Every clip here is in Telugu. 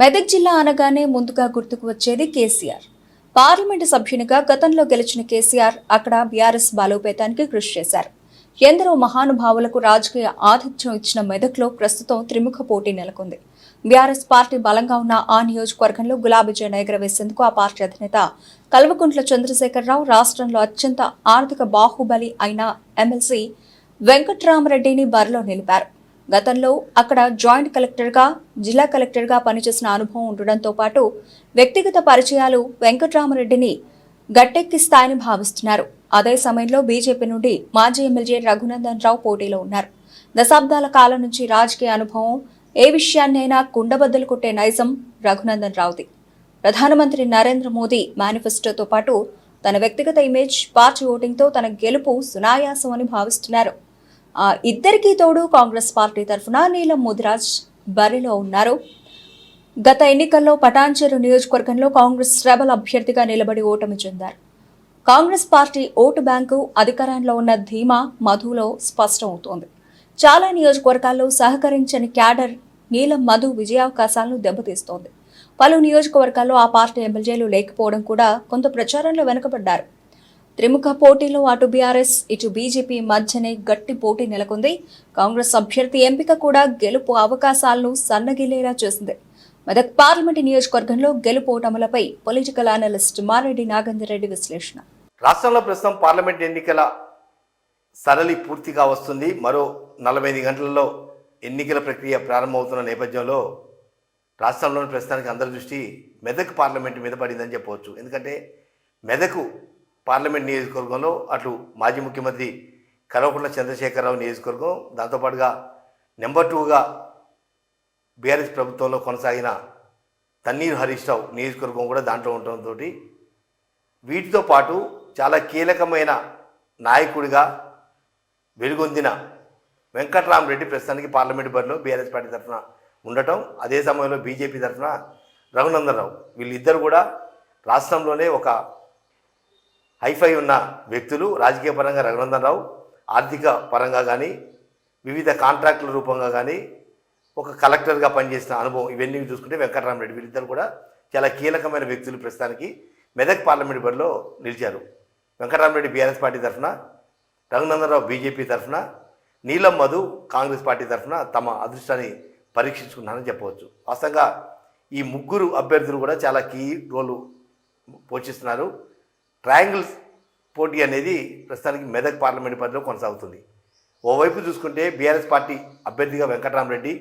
మెదక్ జిల్లా అనగానే ముందుగా గుర్తుకు వచ్చేది కేసీఆర్. పార్లమెంటు సభ్యునిగా గతంలో గెలిచిన కేసీఆర్ అక్కడ బీఆర్ఎస్ బలోపేతానికి కృషి చేశారు. ఎందరో మహానుభావులకు రాజకీయ ఆతిథ్యం ఇచ్చిన మెదక్లో ప్రస్తుతం త్రిముఖ పోటీ నెలకొంది. బీఆర్ఎస్ పార్టీ బలంగా ఉన్న ఆ నియోజకవర్గంలో గులాబీ జెండా ఎగరవేసేందుకు ఆ పార్టీ అధినేత కల్వకుంట్ల చంద్రశేఖరరావు, రాష్ట్రంలో అత్యంత ఆర్థిక బాహుబలి అయిన ఎమ్మెల్సీ వెంకట్రామరెడ్డిని బరిలో నిలిపారు. గతంలో అక్కడ జాయింట్ కలెక్టర్గా, జిల్లా కలెక్టర్గా పనిచేసిన అనుభవం ఉండడంతో పాటు వ్యక్తిగత పరిచయాలు వెంకట్రామరెడ్డిని గట్టెక్కిస్తాయని భావిస్తున్నారు. అదే సమయంలో బీజేపీ నుండి మాజీ ఎమ్మెల్యే రఘునందన్ రావు పోటీలో ఉన్నారు. దశాబ్దాల కాలం నుంచి రాజకీయ అనుభవం, ఏ విషయాన్నైనా కుండబద్దలు కొట్టే నైజం రఘునందన్ రావుది. ప్రధానమంత్రి నరేంద్ర మోదీ మేనిఫెస్టోతో పాటు తన వ్యక్తిగత ఇమేజ్, పార్టీ ఓటింగ్తో తన గెలుపు సునాయాసం అని భావిస్తున్నారు. ఇద్దరికీ తోడు కాంగ్రెస్ పార్టీ తరఫున నీలం ముదిరాజ్ బరిలో ఉన్నారు. గత ఎన్నికల్లో పటాన్చెరు నియోజకవర్గంలో కాంగ్రెస్ రెబల్ అభ్యర్థిగా నిలబడి ఓటమి చెందారు. కాంగ్రెస్ పార్టీ ఓటు బ్యాంకు అధికారంలో ఉన్న ధీమా మధులో స్పష్టమవుతోంది. చాలా నియోజకవర్గాల్లో సహకరించని క్యాడర్ నీలం మధు విజయావకాశాలను దెబ్బతీస్తోంది. పలు నియోజకవర్గాల్లో ఆ పార్టీ ఎమ్మెల్యేలు లేకపోవడం కూడా కొంత ప్రచారంలో వెనుకబడ్డారు. త్రిముఖ పోటీలో అటు బీఆర్ఎస్, ఇటు బీజేపీ మధ్యనే గట్టి పోటీ నెలకొంది. కాంగ్రెస్ అభ్యర్థి ఎంపిక కూడా గెలుపు అవకాశాలను సన్నగిల్లేలా చేసింది. మెదక్ పార్లమెంటు నియోజకవర్గంలో గెలుపు ఓటములపై పొలిటికల్ అనలిస్ట్ మారెడ్డి నాగేందర్ రెడ్డి విశ్లేషణ. రాష్ట్రంలో ప్రస్తుతం పార్లమెంట్ ఎన్నికల సరళి పూర్తిగా వస్తుంది. మరో 45 గంటలలో ఎన్నికల ప్రక్రియ ప్రారంభమవుతున్న నేపథ్యంలో రాష్ట్రంలోని ప్రస్తుతానికి అందరి దృష్టి మెదక్ పార్లమెంటు మీద పడిందని చెప్పవచ్చు. ఎందుకంటే మెదక్ పార్లమెంట్ నియోజకవర్గంలో అటు మాజీ ముఖ్యమంత్రి కల్వకుంట్ల చంద్రశేఖరరావు నియోజకవర్గం, దాంతోపాటుగా నెంబర్ 2గా బీఆర్ఎస్ ప్రభుత్వంలో కొనసాగిన తన్నీరు హరీష్ రావు నియోజకవర్గం కూడా దాంట్లో ఉండటంతో వీటితో పాటు చాలా కీలకమైన నాయకుడిగా వెలుగొందిన వెంకట్రామరెడ్డి ప్రస్తుతానికి పార్లమెంటు బరిలో బీఆర్ఎస్ పార్టీ తరఫున ఉండటం, అదే సమయంలో బీజేపీ తరఫున రఘునందన్ రావు, వీళ్ళిద్దరు కూడా రాష్ట్రంలోనే ఒక హైఫై ఉన్న వ్యక్తులు. రాజకీయ పరంగా రఘునందన్ రావు ఆర్థిక పరంగా కానీ, వివిధ కాంట్రాక్టుల రూపంగా కానీ, ఒక కలెక్టర్గా పనిచేసిన అనుభవం, ఇవన్నీ చూసుకుంటే వెంకట్రామరెడ్డి వీళ్ళిద్దరు కూడా చాలా కీలకమైన వ్యక్తులు ప్రస్తుతానికి మెదక్ పార్లమెంట్ బరిలో నిలిచారు. వెంకట్రామరెడ్డి బీఆర్ఎస్ పార్టీ తరఫున, రఘునందన్ రావు బీజేపీ తరఫున, నీలం మధు కాంగ్రెస్ పార్టీ తరఫున తమ అదృష్టాన్ని పరీక్షించుకున్నారని చెప్పవచ్చు. వాస్తవంగా ఈ ముగ్గురు అభ్యర్థులు కూడా చాలా కీ రోలు పోషిస్తున్నారు. ట్రయాంగిల్స్ పోటీ అనేది ప్రస్తుతానికి మెదక్ పార్లమెంట్ పరిధిలో కొనసాగుతుంది. ఓవైపు చూసుకుంటే బీఆర్ఎస్ పార్టీ అభ్యర్థిగా వెంకట్రామరెడ్డి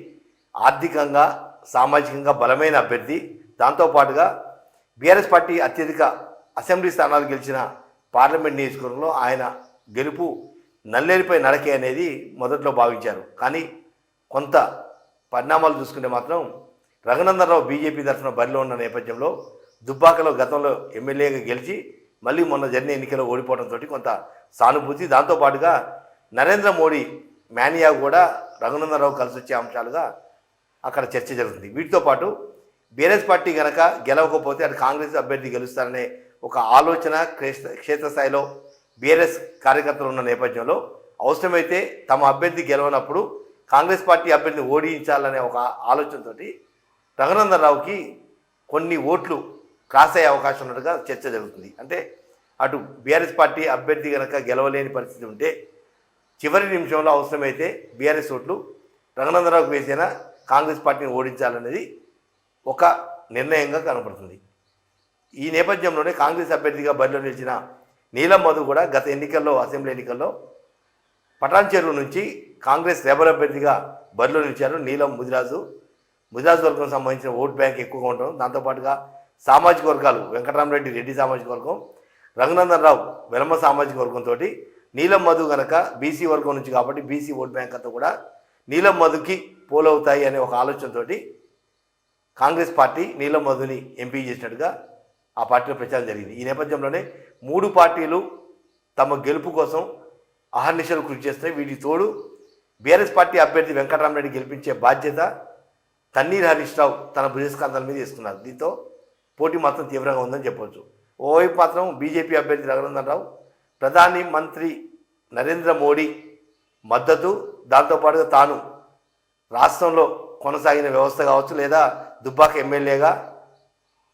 ఆర్థికంగా, సామాజికంగా బలమైన అభ్యర్థి. దాంతోపాటుగా బీఆర్ఎస్ పార్టీ అత్యధిక అసెంబ్లీ స్థానాలు గెలిచిన పార్లమెంట్ నియోజకవర్గంలో ఆయన గెలుపు నల్లేరిపై నడకే అనేది మొదట్లో భావించారు. కానీ కొంత పరిణామాలు చూసుకుంటే మాత్రం రఘునందన్ రావు బీజేపీ తరఫున బరిలో ఉన్న నేపథ్యంలో దుబ్బాకలో గతంలో ఎమ్మెల్యేగా గెలిచి మళ్ళీ మొన్న జరిగిన ఎన్నికల్లో ఓడిపోవడంతో కొంత సానుభూతి, దాంతోపాటుగా నరేంద్ర మోడీ మేనియా కూడా రఘునందన్ రావు కలిసి వచ్చే అంశాలుగా అక్కడ చర్చ జరుగుతుంది. వీటితో పాటు బీఆర్ఎస్ పార్టీ కనుక గెలవకపోతే అటు కాంగ్రెస్ అభ్యర్థి గెలుస్తారనే ఒక ఆలోచన క్షేత్రస్థాయిలో బీఆర్ఎస్ కార్యకర్తలు ఉన్న నేపథ్యంలో అవసరమైతే తమ అభ్యర్థి గెలవనప్పుడు కాంగ్రెస్ పార్టీ అభ్యర్థిని ఓడించాలనే ఒక ఆలోచనతో రఘునందన్ రావుకి కొన్ని ఓట్లు క్రాస్ అయ్యే అవకాశం ఉన్నట్టుగా చర్చ జరుగుతుంది. అంటే అటు బీఆర్ఎస్ పార్టీ అభ్యర్థి కనుక గెలవలేని పరిస్థితి ఉంటే చివరి నిమిషంలో అవసరమైతే బీఆర్ఎస్ ఓట్లు రఘునందన్ రావుకి వేసిన కాంగ్రెస్ పార్టీని ఓడించాలనేది ఒక నిర్ణయంగా కనపడుతుంది. ఈ నేపథ్యంలోనే కాంగ్రెస్ అభ్యర్థిగా బరిలో నిలిచిన నీలం మధు కూడా గత ఎన్నికల్లో, అసెంబ్లీ ఎన్నికల్లో పటాన్ చెరువు నుంచి కాంగ్రెస్ రెబల్ అభ్యర్థిగా బరిలో నిలిచారు నీలం ముదిరాజు. ముదిరాజు వర్గం సంబంధించిన ఓట్ బ్యాంక్ ఎక్కువగా ఉండడం, దాంతోపాటుగా సామాజిక వర్గాలు వెంకటరామరెడ్డి రెడ్డి సామాజిక వర్గం, రఘునందన్ రావు వెలమ సామాజిక వర్గంతో నీలం మధు గనక బీసీ వర్గం నుంచి కాబట్టి బీసీ ఓట్ బ్యాంక్ అంతా కూడా నీలం మధుకి పోలవుతాయి అనే ఒక ఆలోచనతో కాంగ్రెస్ పార్టీ నీలం మధుని ఎంపీ చేసినట్టుగా ఆ పార్టీలో ప్రచారం జరిగింది. ఈ నేపథ్యంలోనే మూడు పార్టీలు తమ గెలుపు కోసం అహర్నిశలు కృషి చేస్తాయి. వీటికి తోడు బీఆర్ఎస్ పార్టీ అభ్యర్థి వెంకటరామరెడ్డి గెలిపించే బాధ్యత తన్నీర్ హరీష్ రావు తన భుజస్కంధాల మీద తీసుకున్నారు. దీంతో పోటీ మాత్రం తీవ్రంగా ఉందని చెప్పవచ్చు. ఓవైపు మాత్రం బీజేపీ అభ్యర్థి రఘునందన్ రావు ప్రధాని మంత్రి నరేంద్ర మోడీ మద్దతు, దాంతోపాటుగా తాను రాష్ట్రంలో కొనసాగిన వ్యవస్థ కావచ్చు లేదా దుబ్బాక ఎమ్మెల్యేగా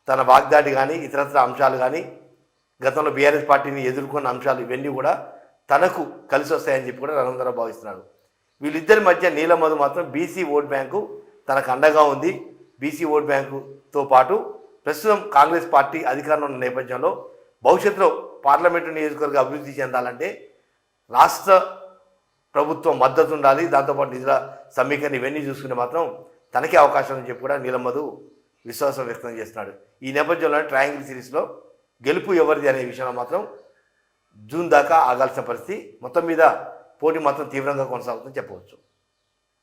తన వాగ్దాటి కానీ ఇతరత్ర అంశాలు కానీ గతంలో బీఆర్ఎస్ పార్టీని ఎదుర్కొన్న అంశాలు ఇవన్నీ కూడా తనకు కలిసి వస్తాయని చెప్పి కూడా రఘునందన్ భావిస్తున్నాడు. వీళ్ళిద్దరి మధ్య నీలం మధు మాత్రం బీసీ ఓట్ బ్యాంకు తనకు అండగా ఉంది. బీసీ ఓట్ బ్యాంకుతో పాటు ప్రస్తుతం కాంగ్రెస్ పార్టీ అధికారంలో ఉన్న నేపథ్యంలో భవిష్యత్తులో పార్లమెంటు నియోజకవర్గ అభివృద్ధి చెందాలంటే రాష్ట్ర ప్రభుత్వం మద్దతు ఉండాలి, దాంతోపాటు నిధుల సమీకరణ ఇవన్నీ చూసుకుంటే మాత్రం తనకే అవకాశం అని చెప్పి కూడా నీలం మధు విశ్వాసం వ్యక్తం చేస్తున్నాడు. ఈ నేపథ్యంలో ట్రయాంగిల్ సిరీస్లో గెలుపు ఎవరిది అనే విషయంలో మాత్రం జూన్ దాకా ఆగాల్సిన పరిస్థితి. మొత్తం మీద పోటీ మాత్రం తీవ్రంగా కొనసాగుతుందని చెప్పవచ్చు.